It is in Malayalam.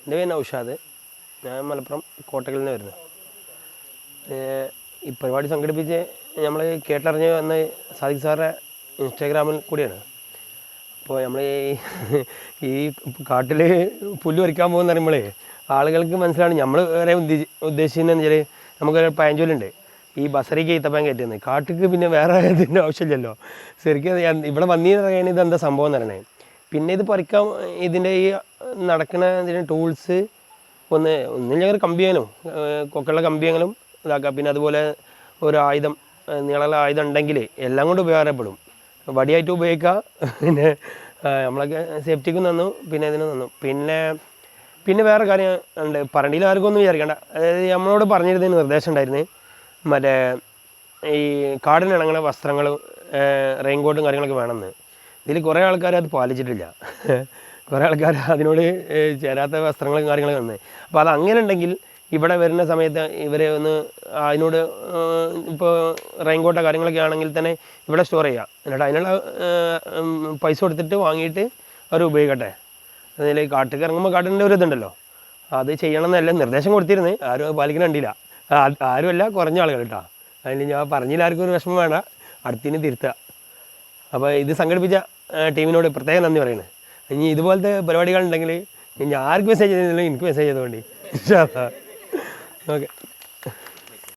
എൻ്റെ പേര് നൗഷാദ്. ഞാൻ മലപ്പുറം കോട്ടക്കലിൽ നിന്ന് വരുന്നത്. ഈ പരിപാടി സംഘടിപ്പിച്ച് നമ്മൾ കേട്ടറിഞ്ഞ് വന്ന സാദിഖ് സാറുടെ ഇൻസ്റ്റാഗ്രാമിൽ കൂടിയാണ്. അപ്പോൾ നമ്മൾ ഈ കാട്ടിൽ പുല്ല് പറിക്കാൻ പോകുന്ന പറയുമ്പോഴേ ആളുകൾക്ക് മനസ്സിലാണ് നമ്മൾ വേറെ ഉദ്ദേശിക്കുന്നതെന്ന് വെച്ചാൽ നമുക്കൊരു പഴഞ്ചൊല്ലുണ്ട്, ഈ ബസറിക്ക് ഈത്തപ്പഴം കയറ്റുന്നത്. കാട്ടിക്ക് പിന്നെ വേറെ ഇതിൻ്റെ ആവശ്യമില്ലല്ലോ. ശരിക്കും ഇവിടെ വന്നീന്ന് പറയാൻ ഇതെന്താ സംഭവം എന്ന് പറയണേ. പിന്നെ ഇത് പറിക്കാൻ ഇതിൻ്റെ ഈ നടക്കുന്ന ഇതിൻ്റെ ടൂൾസ് ഒന്നില്ലെങ്കിൽ ഒരു കമ്പിയനും കൊക്കുള്ള കമ്പിയങ്ങളും ഇതാക്കുക. പിന്നെ അതുപോലെ ഒരു ആയുധം, നീളമുള്ള ആയുധം ഉണ്ടെങ്കിൽ എല്ലാം കൊണ്ട് ഉപകാരപ്പെടും. വടിയായിട്ട് ഉപയോഗിക്കുക, പിന്നെ നമ്മളൊക്കെ സേഫ്റ്റിക്കും തന്നു, പിന്നെ ഇതിന് തന്നു. പിന്നെ വേറെ കാര്യം ഉണ്ട്, പറണ്ടിയിൽ ആർക്കും ഒന്നും വിചാരിക്കേണ്ട. അതായത് നമ്മളോട് പറഞ്ഞിരുന്നതിന് നിർദ്ദേശം ഉണ്ടായിരുന്നു, മറ്റേ ഈ കാടിനിണങ്ങുന്ന വസ്ത്രങ്ങളും റെയിൻകോട്ടും കാര്യങ്ങളൊക്കെ വേണമെന്ന്. ഇതിൽ കുറേ ആൾക്കാർ അത് പാലിച്ചിട്ടില്ല. കുറേ ആൾക്കാർ അതിനോട് ചേരാത്ത വസ്ത്രങ്ങളും കാര്യങ്ങളൊക്കെ വന്നത്. അപ്പോൾ അത് അങ്ങനെ ഉണ്ടെങ്കിൽ ഇവിടെ വരുന്ന സമയത്ത് ഇവരെ ഒന്ന് അതിനോട് ഇപ്പോൾ റെയിൻകോട്ടോ കാര്യങ്ങളൊക്കെ ആണെങ്കിൽ തന്നെ ഇവിടെ സ്റ്റോർ ചെയ്യുക. എന്നിട്ട് അതിനുള്ള പൈസ കൊടുത്തിട്ട് വാങ്ങിയിട്ട് അവർ ഉപയോഗിക്കട്ടെ. അതിൽ കാട്ടിൽ ഇറങ്ങുമ്പോൾ കാട്ടിൻ്റെ ഒരു ഇതുണ്ടല്ലോ, അത് ചെയ്യണമെന്നല്ല നിർദ്ദേശം കൊടുത്തിരുന്നത്. ആരും പാലിക്കാൻ കണ്ടില്ല. ആരുമല്ല, കുറഞ്ഞ ആളുകൾ കേട്ടോ. അതിന് ഞാൻ പറഞ്ഞില്ല, ആർക്കും ഒരു വിഷമം വേണ്ട, അടുത്തിന് തിരുത്തുക. അപ്പോൾ ഇത് സംഘടിപ്പിച്ച ടീമിനോട് പ്രത്യേകം നന്ദി പറയുന്നത്. ഇനി ഇതുപോലത്തെ പരിപാടികളുണ്ടെങ്കിൽ ഞാൻ ആർക്ക് മെസ്സേജ് ചെയ്തില്ല, എനിക്ക് മെസ്സേജ് ചെയ്തുകൊണ്ട് ഓക്കെ.